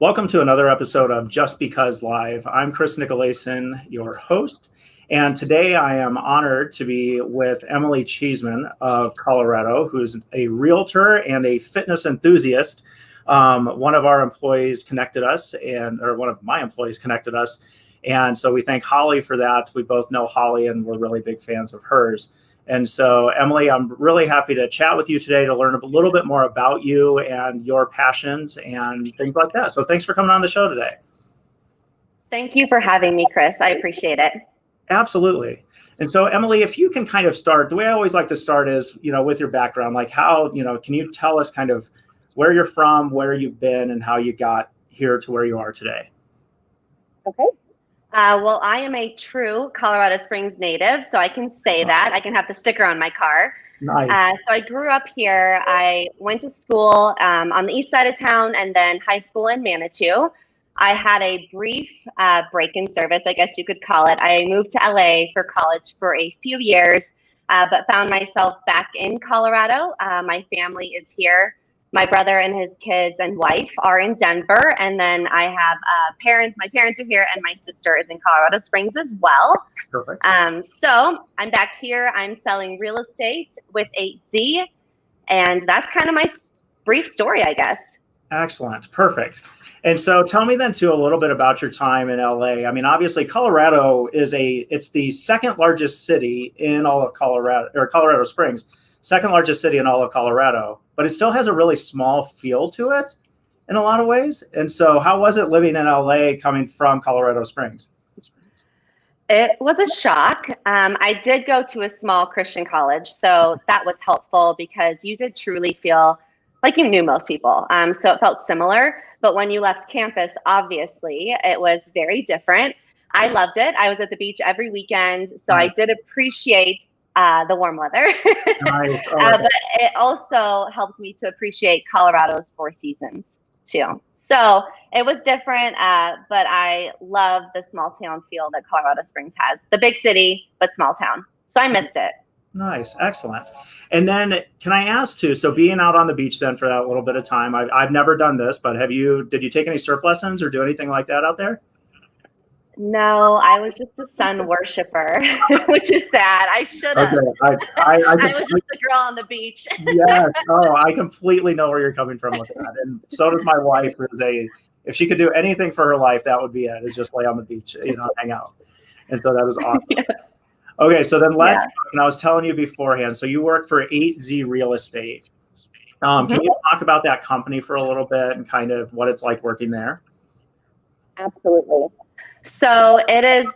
Welcome to another episode of Just Because Live. I'm Chris Nicolason, your host, and today I am honored to be with Emily Cheeseman of Colorado, who's a realtor and a fitness enthusiast. One of our employees connected us, or one of my employees connected us, and so we thank Holly for that. We both know Holly, and we're really big fans of hers. And so, Emily, I'm really happy to chat with you today to learn a little bit more about you and your passions and things like that. So thanks for coming on the show today. Thank you for having me, Chris. I appreciate it. Absolutely. And so, Emily, if you can kind of start, the way I always like to start is, with your background, like how, can you tell us kind of where you're from, where you've been, and how you got here to where you are today? Okay. Well, I am a true Colorado Springs native, so I can say that. I can have the sticker on my car. Nice. So I grew up here. I went to school on the east side of town and then high school in Manitou. I had a brief break in service, I guess you could call it. I moved to LA for college for a few years, but found myself back in Colorado. My family is here. My brother and his kids and wife are in Denver. And then I have parents. My parents are here, and my sister is in Colorado Springs as well. Perfect. So I'm back here. I'm selling real estate with 8Z. And that's kind of my brief story, I guess. Excellent. Perfect. And so tell me then too a little bit about your time in LA. I mean, obviously Colorado it's the second largest city in all of Colorado, or Colorado Springs, second largest city in all of Colorado, but it still has a really small feel to it in a lot of ways. And so how was it living in LA coming from Colorado Springs? It was a shock. I did go to a small Christian college, so that was helpful because you did truly feel like you knew most people. So it felt similar, but when you left campus, obviously it was very different. I loved it. I was at the beach every weekend, so I did appreciate the warm weather. Nice. But it also helped me to appreciate Colorado's four seasons too. So it was different, but I love the small town feel that Colorado Springs has. The big city, but small town. So I missed it. Nice. Excellent. And then can I ask too, so being out on the beach then for that little bit of time, I've never done this, but did you take any surf lessons or do anything like that out there? No, I was just a sun worshiper, which is sad. I should have. Okay. I was just a girl on the beach. Yes. Oh, I completely know where you're coming from with that. And so does my wife, if she could do anything for her life, that would be it, is just lay on the beach, hang out. And so that was awesome. Yeah. Okay. So then and I was telling you beforehand, so you work for 8Z Real Estate. Can you talk about that company for a little bit and kind of what it's like working there? Absolutely. So it is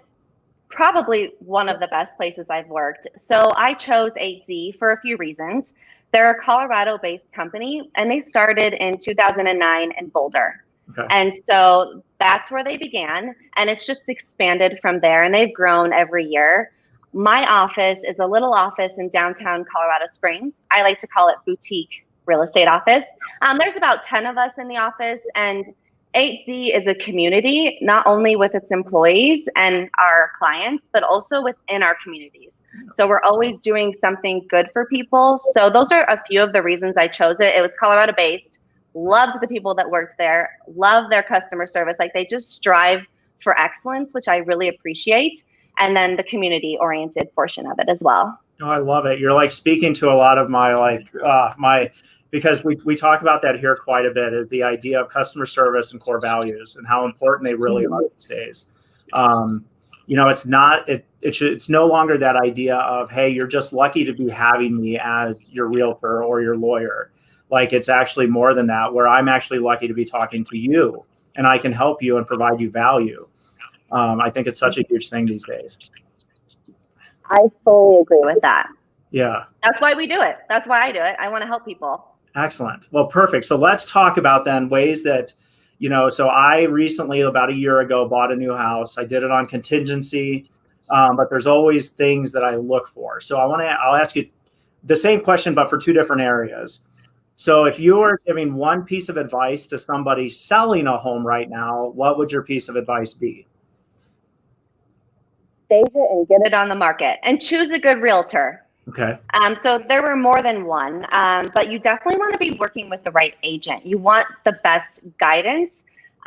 probably one of the best places I've worked. So I chose 8Z for a few reasons. They're a Colorado-based company, and they started in 2009 in Boulder. Okay. And so that's where they began, and it's just expanded from there, and they've grown every year. My office is a little office in downtown Colorado Springs. I like to call it boutique real estate office. There's about 10 of us in the office, and 8Z is a community, not only with its employees and our clients, but also within our communities. So we're always doing something good for people. So those are a few of the reasons I chose it. It was Colorado based, loved the people that worked there, loved their customer service. Like they just strive for excellence, which I really appreciate. And then the community oriented portion of it as well. Oh, I love it. You're like speaking to a lot of my because we talk about that here quite a bit, is the idea of customer service and core values and how important they really are these days. It's no longer that idea of, hey, you're just lucky to be having me as your realtor or your lawyer. Like it's actually more than that, where I'm actually lucky to be talking to you and I can help you and provide you value. I think it's such a huge thing these days. I fully agree with that. Yeah. That's why we do it. That's why I do it. I want to help people. Excellent. Well, perfect. So let's talk about then ways that, so I recently, about a year ago, bought a new house. I did it on contingency, but there's always things that I look for. So I'll ask you the same question, but for two different areas. So if you were giving one piece of advice to somebody selling a home right now, what would your piece of advice be? Save it and get it on the market and choose a good realtor. Okay. So there were more than one, but you definitely want to be working with the right agent. You want the best guidance.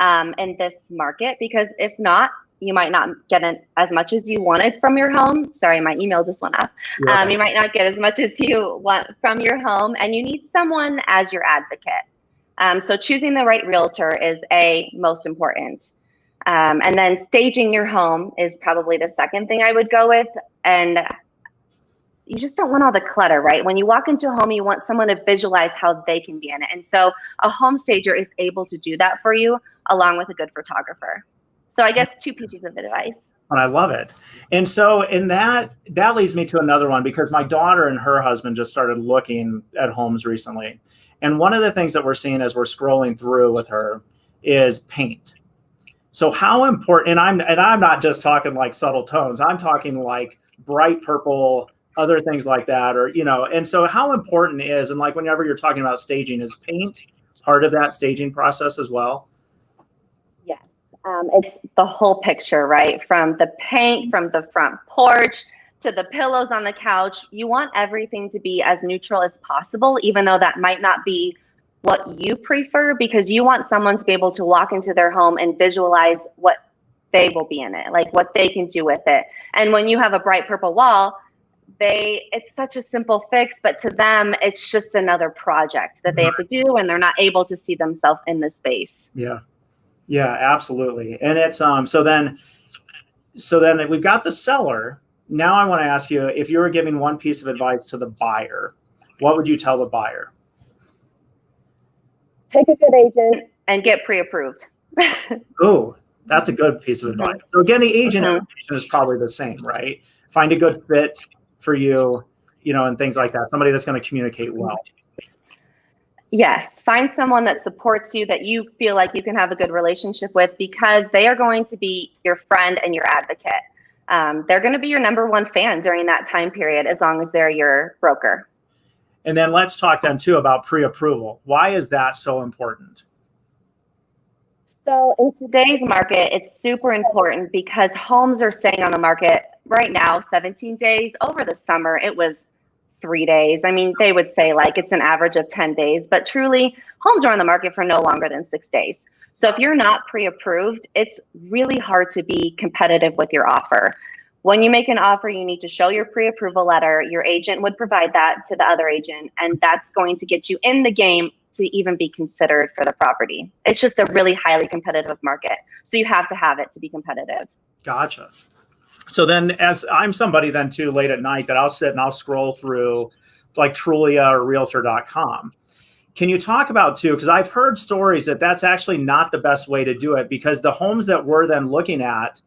in this market, because if not, you might not get as much as you wanted from your home. Sorry, my email just went off. Yeah. You might not get as much as you want from your home, and you need someone as your advocate. So choosing the right realtor is most important. And then staging your home is probably the second thing I would go with. And you just don't want all the clutter, right? When you walk into a home, you want someone to visualize how they can be in it. And so a home stager is able to do that for you, along with a good photographer. So I guess 2 pieces of advice. And I love it. And so in that leads me to another one, because my daughter and her husband just started looking at homes recently. And one of the things that we're seeing as we're scrolling through with her is paint. So how important, and I'm not just talking like subtle tones, I'm talking like bright purple, other things like that, or, and so how important is, and like whenever you're talking about staging, is paint part of that staging process as well? Yes, it's the whole picture, right? From the paint, from the front porch to the pillows on the couch. You want everything to be as neutral as possible, even though that might not be what you prefer, because you want someone to be able to walk into their home and visualize what they will be in it, like what they can do with it. And when you have a bright purple wall, it's such a simple fix, but to them, it's just another project that they have to do, and they're not able to see themselves in the space. Yeah, absolutely. And it's so then we've got the seller. Now I want to ask you, if you were giving one piece of advice to the buyer, what would you tell the buyer? Pick a good agent and get pre-approved. Oh, that's a good piece of advice. So again, the agent information is probably the same, right? Find a good fit for you, and things like that. Somebody that's going to communicate well. Yes, find someone that supports you, that you feel like you can have a good relationship with, because they are going to be your friend and your advocate. They're going to be your #1 fan during that time period, as long as they're your broker. And then let's talk then too about pre-approval. Why is that so important? So in today's market, it's super important because homes are staying on the market right now 17 days. Over the summer, it was 3 days. I mean, they would say like it's an average of 10 days, but truly homes are on the market for no longer than 6 days. So if you're not pre-approved, it's really hard to be competitive with your offer. When you make an offer, you need to show your pre-approval letter. Your agent would provide that to the other agent, and that's going to get you in the game to even be considered for the property. It's just a really highly competitive market. So you have to have it to be competitive. Gotcha. So then, as I'm somebody then too late at night that I'll sit and I'll scroll through like Trulia or Realtor.com. Can you talk about too, because I've heard stories that that's actually not the best way to do it, because the homes that we're then looking at,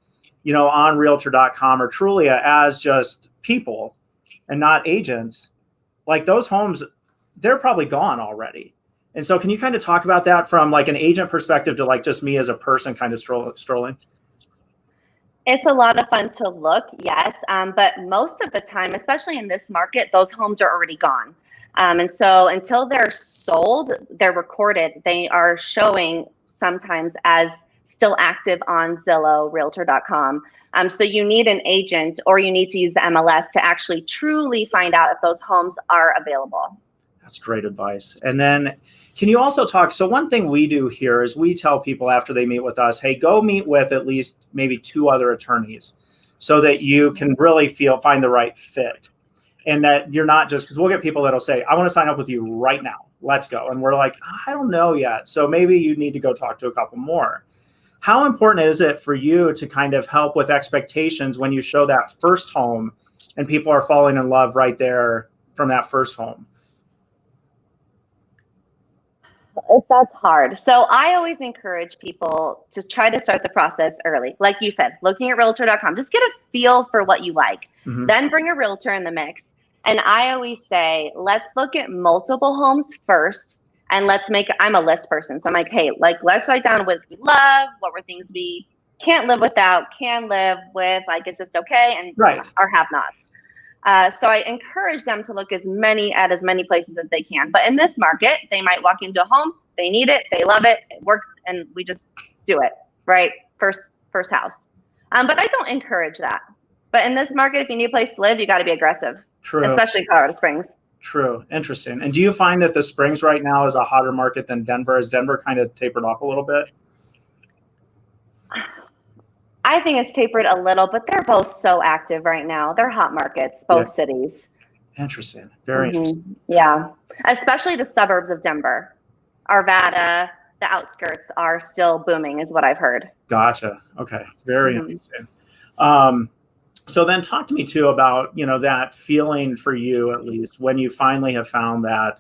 on Realtor.com or Trulia as just people and not agents, like those homes, they're probably gone already. And so can you kind of talk about that from like an agent perspective to like just me as a person kind of strolling? It's a lot of fun to look, yes. But most of the time, especially in this market, those homes are already gone. And so until they're sold, they're recorded. They are showing sometimes as still active on Zillow, Realtor.com. So you need an agent, or you need to use the MLS to actually truly find out if those homes are available. That's great advice. And then can you also talk, so one thing we do here is we tell people after they meet with us, hey, go meet with at least maybe 2 other attorneys so that you can really find the right fit. And that you're not just, because we'll get people that'll say, I want to sign up with you right now. Let's go. And we're like, I don't know yet. So maybe you need to go talk to a couple more. How important is it for you to kind of help with expectations when you show that first home and people are falling in love right there from that first home? That's hard. So I always encourage people to try to start the process early. Like you said, looking at Realtor.com, just get a feel for what you like. Then bring a realtor in the mix. And I always say, let's look at multiple homes first. And I'm a list person. So I'm like, hey, let's write down what we love, what were things we can't live without, can live with, like it's just okay, and our have-nots. So I encourage them to look at as many places as they can. But in this market, they might walk into a home, they need it, they love it, it works, and we just do it, right? First house. But I don't encourage that. But in this market, if you need a place to live, you got to be aggressive. True. Especially Colorado Springs. True. Interesting. And do you find that the Springs right now is a hotter market than Denver? Has Denver kind of tapered off a little bit? I think it's tapered a little, but they're both so active right now. They're hot markets, both cities. Interesting. Very interesting. Yeah, especially the suburbs of Denver. Arvada, the outskirts are still booming, is what I've heard. Gotcha. Okay. Very interesting. So then talk to me too about, that feeling for you, at least when you finally have found that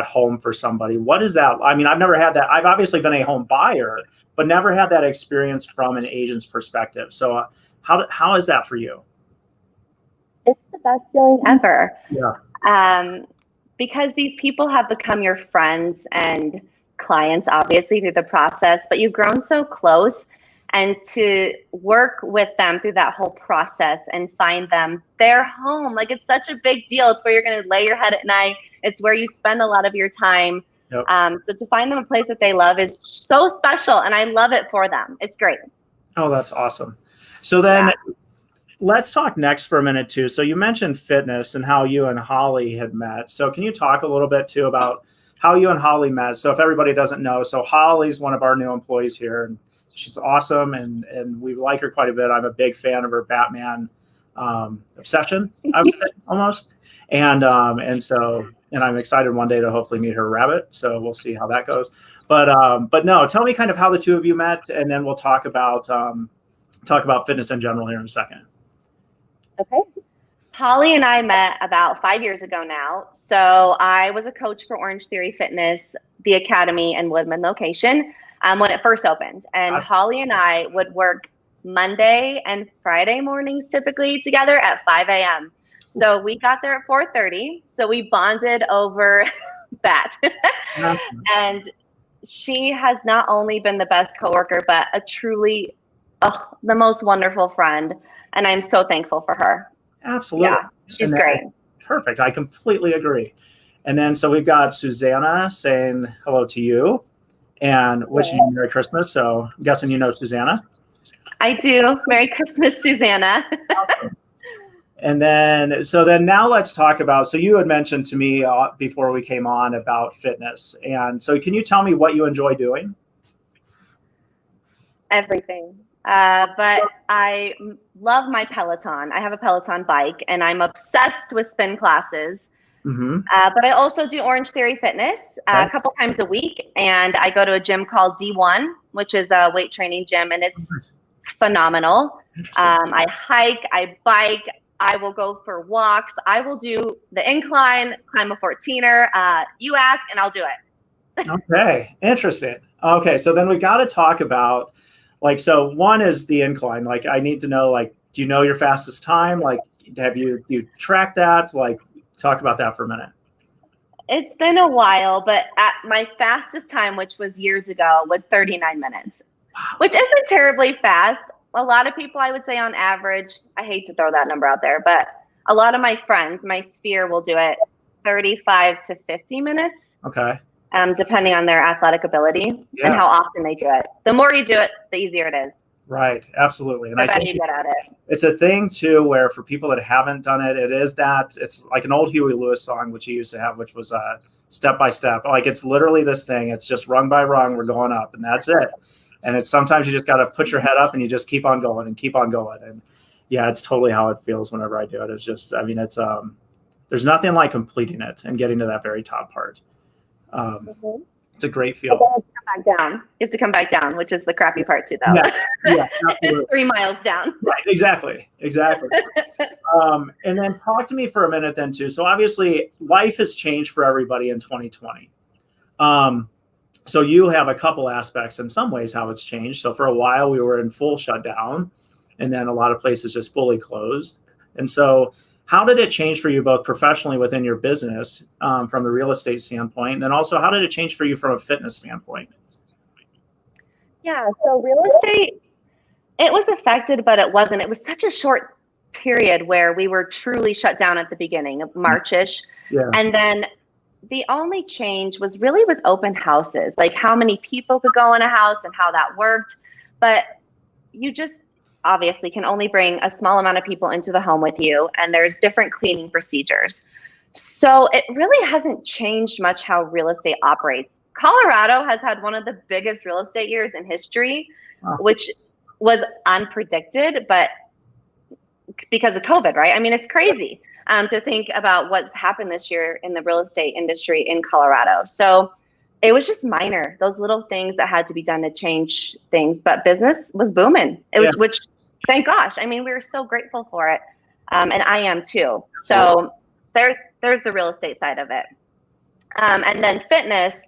home for somebody. What is that? I mean, I've never had that. I've obviously been a home buyer, but never had that experience from an agent's perspective. So how is that for you? It's the best feeling ever. Yeah. Because these people have become your friends and clients, obviously, through the process, but you've grown so close. And to work with them through that whole process and find them their home, like it's such a big deal. It's where you're going to lay your head at night. It's where you spend a lot of your time. Yep. So to find them a place that they love is so special, and I love it for them. It's great. Oh, that's awesome. So then let's talk next for a minute too. So you mentioned fitness and how you and Holly had met. So can you talk a little bit too about how you and Holly met? So if everybody doesn't know, so Holly's one of our new employees here, and she's awesome, and we like her quite a bit. I'm a big fan of her Batman obsession, I would say, almost. And I'm excited one day to hopefully meet her rabbit. So we'll see how that goes. But no, tell me kind of how the two of you met, and then we'll talk about fitness in general here in a second. Okay. Holly and I met about 5 years ago now. So I was a coach for Orange Theory Fitness, the Academy and Woodman location, when it first opened. And Holly and I would work Monday and Friday mornings typically together at 5 a.m. So we got there at 4:30. So we bonded over that. And she has not only been the best coworker, but a truly the most wonderful friend. And I'm so thankful for her. Absolutely. Yeah, she's great. Perfect. I completely agree. And then so we've got Susanna saying hello to you and wishing you Merry Christmas. So I'm guessing you know Susanna. I do. Merry Christmas, Susanna. Awesome. And then now let's talk about, so you had mentioned to me before we came on about fitness. And so can you tell me what you enjoy doing? Everything. But I love my Peloton. I have a Peloton bike, and I'm obsessed with spin classes. But I also do Orange Theory Fitness a couple times a week, and I go to a gym called D1, which is a weight training gym, and it's phenomenal. I hike, I bike, I will go for walks. I will do the incline, climb a 14er. You ask, and I'll do it. Okay, interesting. Okay, so then we got to talk about, so one is the incline. I need to know, do you know your fastest time? Have you tracked that? Talk about that for a minute. It's been a while, but at my fastest time, which was years ago, was 39 minutes, which isn't terribly fast. A lot of people, I would say on average, I hate to throw that number out there, but a lot of my friends, my sphere, will do it 35 to 50 minutes. Okay. Depending on their athletic ability and how often they do it. The more you do it, the easier it is. Right. Absolutely. And I bet you get at it. It's a thing too, where for people that haven't done it, it's like an old Huey Lewis song, which he used to have, which was step by step. It's literally this thing. It's just rung by rung. We're going up, and that's it. And it's sometimes you just got to put your head up and you just keep on going and keep on going. And yeah, it's totally how it feels whenever I do it. It's just, it's there's nothing like completing it and getting to that very top part. It's a great feel. You have to come back down, which is the crappy part too, though. Yeah, it's 3 miles down. Right, exactly. And then talk to me for a minute then too. So obviously life has changed for everybody in 2020. So you have a couple aspects in some ways how it's changed. So for a while we were in full shutdown, and then a lot of places just fully closed. And so how did it change for you both professionally within your business from the real estate standpoint? And then also, how did it change for you from a fitness standpoint? Yeah, so real estate, it was affected, but it wasn't. It was such a short period where we were truly shut down at the beginning of March-ish. Yeah. And then the only change was really with open houses, like how many people could go in a house and how that worked. But you just obviously can only bring a small amount of people into the home with you, and there's different cleaning procedures. So it really hasn't changed much how real estate operates. Colorado has had one of the biggest real estate years in history, which was unpredicted, but because of COVID, right? I mean, it's crazy to think about what's happened this year in the real estate industry in Colorado. So it was just minor, those little things that had to be done to change things, but business was booming. It was, which thank gosh, I mean, we were so grateful for it. And I am too. So there's the real estate side of it. And then fitness,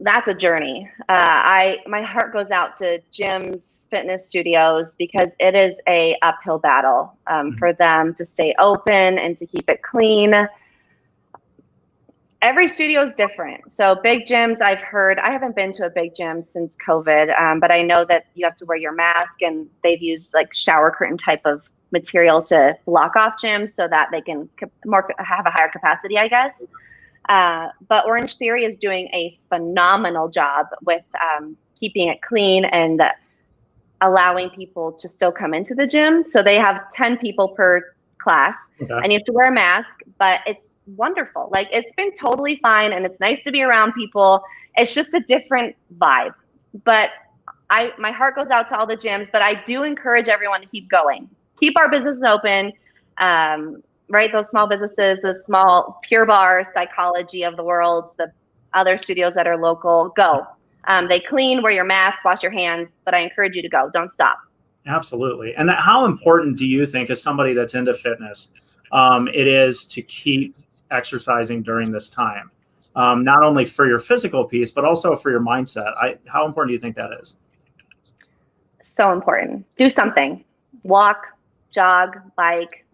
that's a journey. My heart goes out to gyms, fitness studios, because it is a uphill battle for them to stay open and to keep it clean. Every studio is different. So big gyms, I've heard, I haven't been to a big gym since COVID, but I know that you have to wear your mask, and they've used like shower curtain type of material to block off gyms so that they can have a higher capacity, I guess. But Orange Theory is doing a phenomenal job with keeping it clean and allowing people to still come into the gym. So they have 10 people per class, and you have to wear a mask, but it's wonderful. Like, it's been totally fine, and it's nice to be around people. It's just a different vibe. But my heart goes out to all the gyms, but I do encourage everyone to keep going. Keep our businesses open. Right? Those small businesses, the small Pure Barre, Psychology of the world, the other studios that are local, go. They clean, wear your mask, wash your hands, but I encourage you to go. Don't stop. Absolutely. And how important do you think, as somebody that's into fitness, it is to keep exercising during this time? Not only for your physical piece, but also for your mindset. How important do you think that is? So important. Do something. Walk, jog, bike,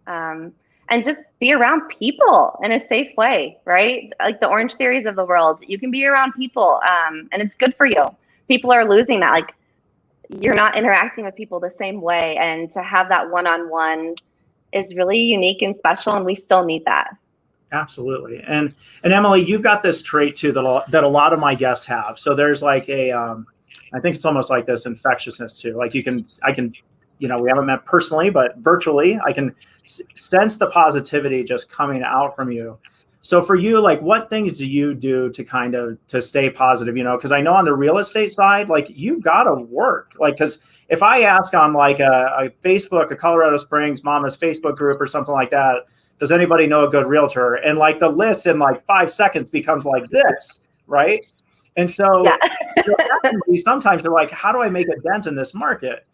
and just be around people in a safe way, right? Like the Orange Theories of the world, you can be around people, and it's good for you. People are losing that. Like, you're not interacting with people the same way, and to have that one-on-one is really unique and special, and we still need that. Absolutely. And Emily, you've got this trait too that a lot of my guests have. So there's like I think it's almost like this infectiousness too. Like I can, we haven't met personally, but virtually, I can sense the positivity just coming out from you. So for you, like, what things do you do to stay positive? Because I know on the real estate side, like, you've got to work. Like, because if I ask on like a Facebook, a Colorado Springs Mama's Facebook group or something like that, does anybody know a good realtor? And like the list in like 5 seconds becomes like this, right? And so sometimes they're like, how do I make a dent in this market?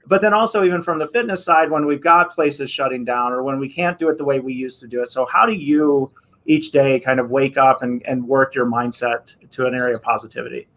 But then also, even from the fitness side, when we've got places shutting down or when we can't do it the way we used to do it. So how do you each day kind of wake up and work your mindset to an area of positivity?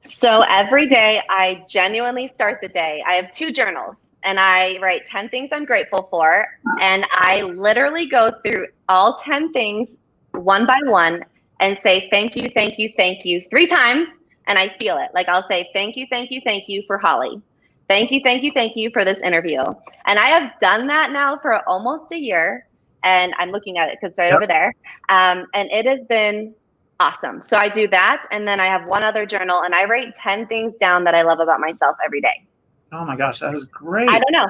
So every day I genuinely start the day. I have 2 journals, and I write 10 things I'm grateful for. And I literally go through all 10 things one by one and say, thank you, thank you, thank you 3 times. And I feel it. Like, I'll say, thank you, thank you, thank you for Holly. Thank you, thank you, thank you for this interview. And I have done that now for almost a year. And I'm looking at it because it's right over there. And it has been awesome. So I do that. And then I have one other journal, and I write 10 things down that I love about myself every day. Oh my gosh, that is great. I don't know.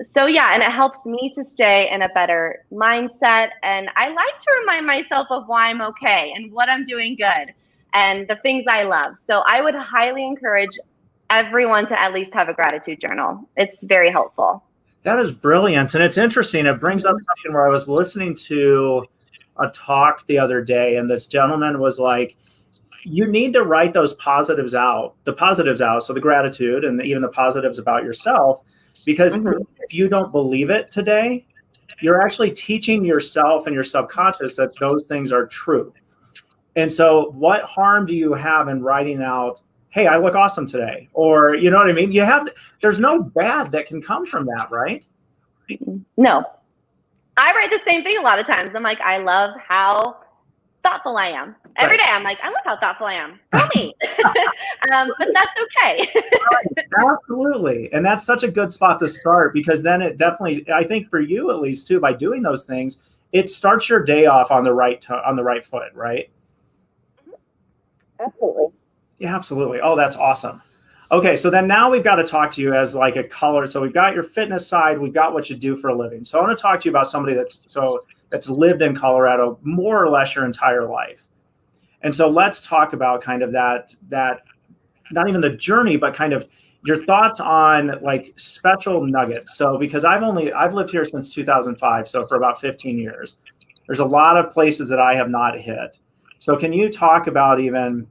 So yeah, and it helps me to stay in a better mindset. And I like to remind myself of why I'm okay and what I'm doing good and the things I love. So I would highly encourage everyone to at least have a gratitude journal. It's very helpful. That is brilliant. And it's interesting. It brings up something where I was listening to a talk the other day, and this gentleman was like, you need to write those positives out, so the gratitude and even the positives about yourself, because if you don't believe it today, you're actually teaching yourself and your subconscious that those things are true. And so what harm do you have in writing out, hey, I look awesome today? Or, you know what I mean? There's no bad that can come from that, right? No. I write the same thing a lot of times. I'm like, I love how thoughtful I am. Every day I'm like, I love how thoughtful I am. Tell me. But that's okay. Absolutely. And that's such a good spot to start, because then it definitely, I think for you at least too, by doing those things, it starts your day off on the right foot, right? Absolutely. Yeah, absolutely. Oh, that's awesome. Okay, so then now we've got to talk to you as like a color. So we've got your fitness side, we've got what you do for a living. So I want to talk to you about somebody that's lived in Colorado more or less your entire life. And so let's talk about kind of that not even the journey, but kind of your thoughts on like special nuggets. So because I've lived here since 2005, so for about 15 years. There's a lot of places that I have not hit. So can you talk about even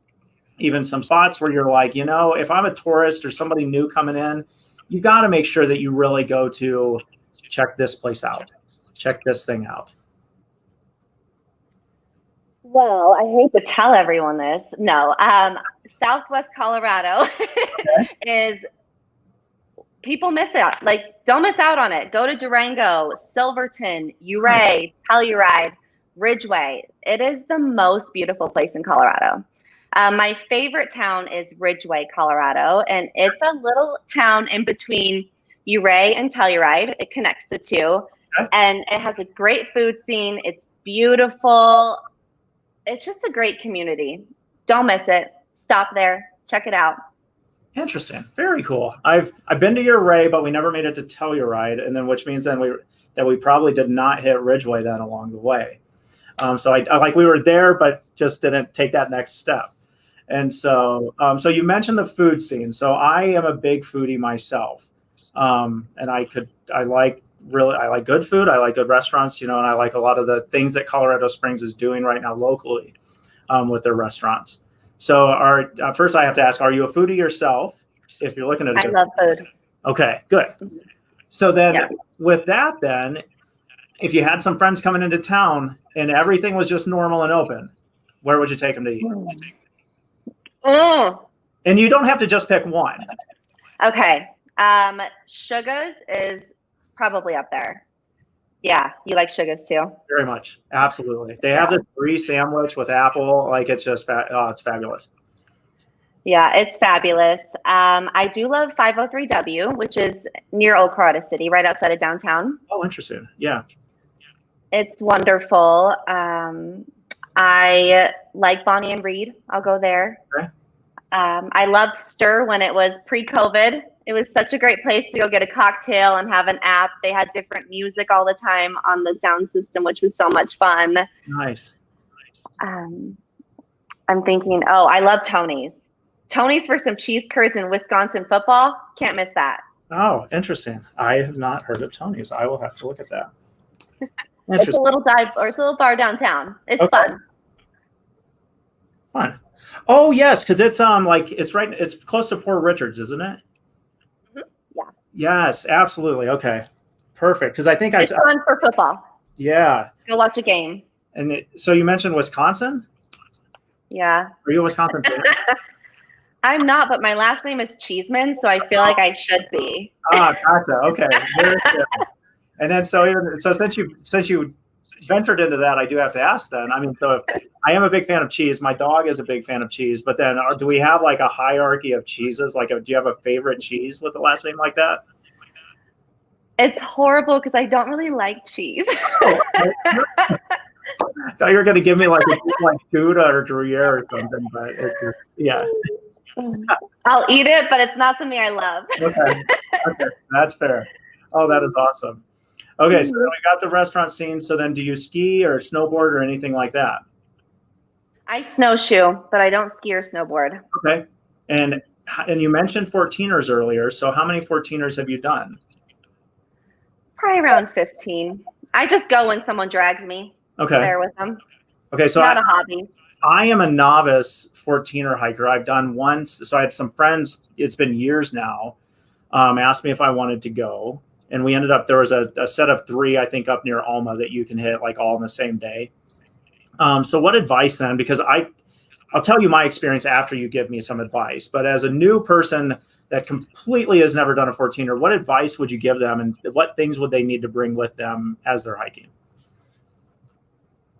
some spots where you're like, if I'm a tourist or somebody new coming in, you got to make sure that you really go to check this place out, check this thing out. Well, I hate to tell everyone this. No, Southwest Colorado is, people miss it. Like, don't miss out on it. Go to Durango, Silverton, Ouray, Telluride, Ridgeway. It is the most beautiful place in Colorado. My favorite town is Ridgeway, Colorado, and it's a little town in between Ouray and Telluride. It connects the two, and it has a great food scene. It's beautiful. It's just a great community. Don't miss it. Stop there. Check it out. Interesting. Very cool. I've been to Ouray, but we never made it to Telluride, and then which means then we probably did not hit Ridgeway then along the way. So I like we were there, but just didn't take that next step. And so so you mentioned the food scene. So I am a big foodie myself, and I like good food. I like good restaurants, and I like a lot of the things that Colorado Springs is doing right now locally with their restaurants. So first I have to ask, are you a foodie yourself? If you're looking at I love food. Okay, good. So then with that then, if you had some friends coming into town and everything was just normal and open, where would you take them to eat? And you don't have to just pick one. Okay. Sugar's is probably up there. Yeah, you like Sugar's too? Very much. Absolutely. They have the brie sandwich with apple. Like, it's just, it's fabulous. Yeah, it's fabulous. I do love 503W, which is near Old Colorado City, right outside of downtown. Oh, interesting. Yeah. It's wonderful. I like Bonnie and Reed. I'll go there. Okay. I loved Stir when it was pre-COVID. It was such a great place to go get a cocktail and have an app. They had different music all the time on the sound system, which was so much fun. Nice. I'm thinking, I love Tony's. Tony's for some cheese curds and Wisconsin football. Can't miss that. Oh, interesting. I have not heard of Tony's. I will have to look at that. It's a little it's a little bar downtown. It's fun. Fun. Oh yes, because it's it's close to Port Richards, isn't it? Mm-hmm. Yeah. Yes, absolutely. Okay, perfect. Because I think it's fun for football. Yeah. Go watch a game. And so you mentioned Wisconsin? Yeah. Are you a Wisconsin fan? I'm not, but my last name is Cheeseman, so I feel like I should be. Ah, gotcha. Okay. Very good. And then so since you ventured into that, I do have to ask then. I mean, so if I am a big fan of cheese, my dog is a big fan of cheese, but then do we have like a hierarchy of cheeses? Like, do you have a favorite cheese with the last name like that? It's horrible because I don't really like cheese. I thought you were going to give me like Gouda or Gruyere or something, but yeah. I'll eat it, but it's not something I love. Okay, that's fair. Oh, that is awesome. Okay, so then we got the restaurant scene. So then do you ski or snowboard or anything like that? I snowshoe, but I don't ski or snowboard. Okay. And you mentioned 14ers earlier. So how many 14ers have you done? Probably around 15. I just go when someone drags me. Okay. There with them. Okay, so not a hobby. I am a novice 14er hiker. I've done once. So I had some friends, it's been years now, asked me if I wanted to go. And we ended up, there was a set of 3, I think, up near Alma that you can hit like all in the same day. So what advice then? Because I'll tell you my experience after you give me some advice. But as a new person that completely has never done a 14er, what advice would you give them? And what things would they need to bring with them as they're hiking?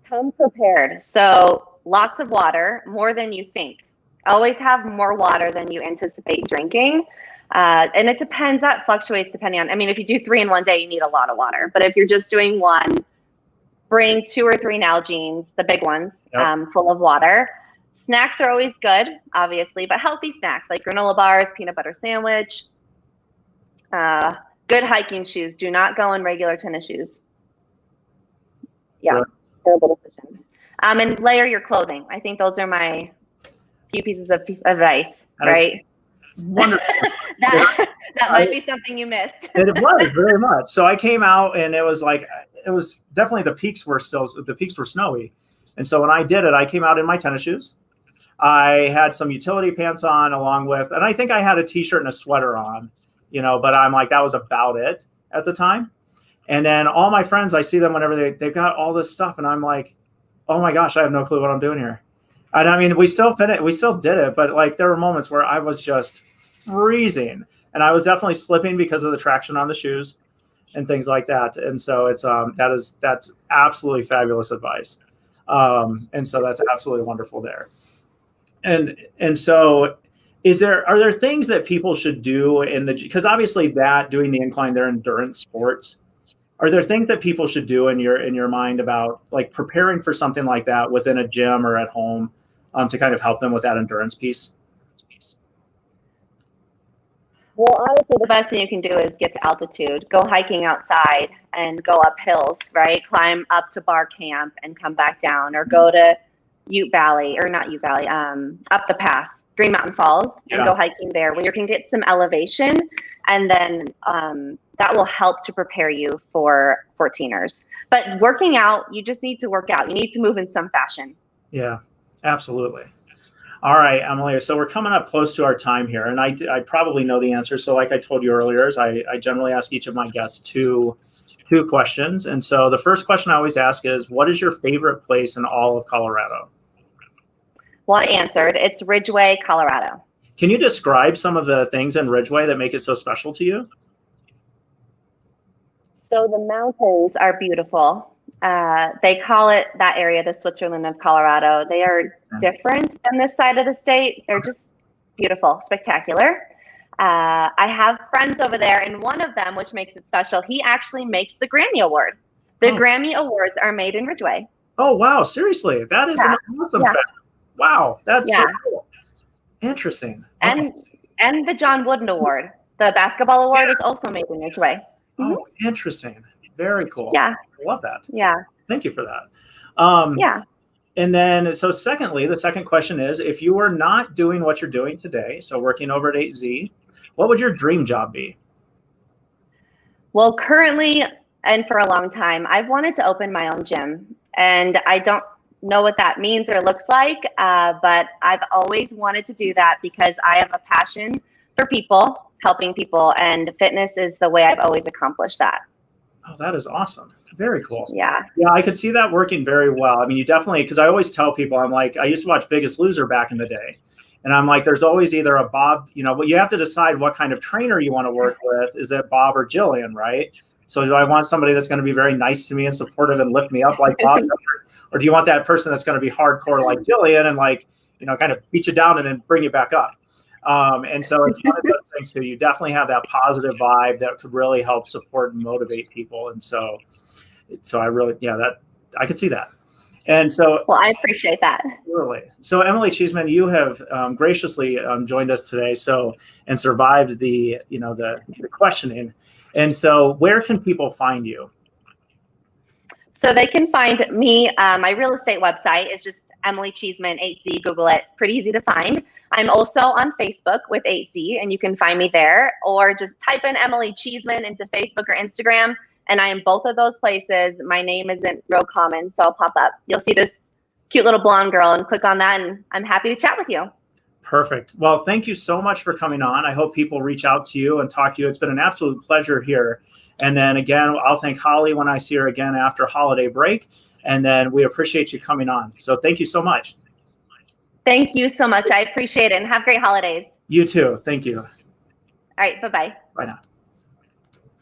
Come prepared. So lots of water, more than you think. Always have more water than you anticipate drinking. And it depends, that fluctuates depending on, I mean, if you do 3 in one day, you need a lot of water. But if you're just doing 1, bring 2 or 3 Nalgene's, the big ones, full of water. Snacks are always good, obviously, but healthy snacks like granola bars, peanut butter sandwich. Good hiking shoes. Do not go in regular tennis shoes. Yeah, terrible decision. And layer your clothing. I think those are my few pieces of advice, right? wonderful. that might be something you missed. It was very much. So I came out and it was definitely the peaks were snowy. And so when I did it, I came out in my tennis shoes. I had some utility pants on along with, and I think I had a t-shirt and a sweater on, but I'm like, that was about it at the time. And then all my friends, I see them whenever they've got all this stuff. And I'm like, oh my gosh, I have no clue what I'm doing here. And I mean, we still did it, but like there were moments where I was just freezing and I was definitely slipping because of the traction on the shoes and things like that. And so it's, that's absolutely fabulous advice. And so that's absolutely wonderful there. And so are there things that people should do because obviously doing the incline, they're endurance sports. Are there things that people should do in your mind about like preparing for something like that within a gym or at home to kind of help them with that endurance piece? Well, honestly, the best thing you can do is get to altitude, go hiking outside and go up hills, right? Climb up to bar camp and come back down, or go to up the pass, Green Mountain Falls, and go hiking there where you can get some elevation. And then that will help to prepare you for 14ers. But working out, you just need to work out. You need to move in some fashion. Yeah, absolutely. All right, Emily. So we're coming up close to our time here, and I probably know the answer. So like I told you earlier, I generally ask each of my guests two questions. And so the first question I always ask is, what is your favorite place in all of Colorado? Well, I answered. It's Ridgway, Colorado. Can you describe some of the things in Ridgway that make it so special to you? So the mountains are beautiful. They call it, that area, the Switzerland of Colorado. They are different than this side of the state. They're just beautiful, spectacular. I have friends over there, and one of them, which makes it special, he actually makes the Grammy Award. The Grammy Awards are made in Ridgway. Oh, wow. Seriously. That is an awesome fact. Wow. That's so cool. Interesting. And the John Wooden Award, the basketball award, is also made in Ridgway. Oh, interesting. Very cool. Yeah. I love that. Yeah. Thank you for that. Yeah. And then, so secondly, the second question is, if you were not doing what you're doing today, so working over at 8Z, what would your dream job be? Well, currently, and for a long time, I've wanted to open my own gym, and I don't know what that means or looks like, but I've always wanted to do that because I have a passion for people, helping people, and fitness is the way I've always accomplished that. Oh, that is awesome. Very cool. Yeah. Yeah, I could see that working very well. I mean, you definitely, because I always tell people, I'm like, I used to watch Biggest Loser back in the day. And I'm like, there's always either a Bob, but you have to decide what kind of trainer you want to work with. Is it Bob or Jillian, right? So do I want somebody that's going to be very nice to me and supportive and lift me up like Bob? Or do you want that person that's going to be hardcore like Jillian and like, kind of beat you down and then bring you back up? And so it's one of those things too. You definitely have that positive vibe that could really help support and motivate people. And so I really, I could see that. And so, well, I appreciate that. Really. So Emily Cheeseman, you have graciously joined us today. And survived the questioning. And so where can people find you? So they can find me. My real estate website is just Emily Cheeseman 8Z. Google it. Pretty easy to find. I'm also on Facebook with 8Z, and you can find me there, or just type in Emily Cheeseman into Facebook or Instagram, and I am both of those places. My name isn't real common, so I'll pop up. You'll see this cute little blonde girl, and click on that, and I'm happy to chat with you. Perfect. Well, thank you so much for coming on. I hope people reach out to you and talk to you. It's been an absolute pleasure here. And then again, I'll thank Holly when I see her again after holiday break. And then we appreciate you coming on. So thank you so much. Thank you so much. I appreciate it, and have great holidays. You too. Thank you. All right. Bye-bye. Bye now.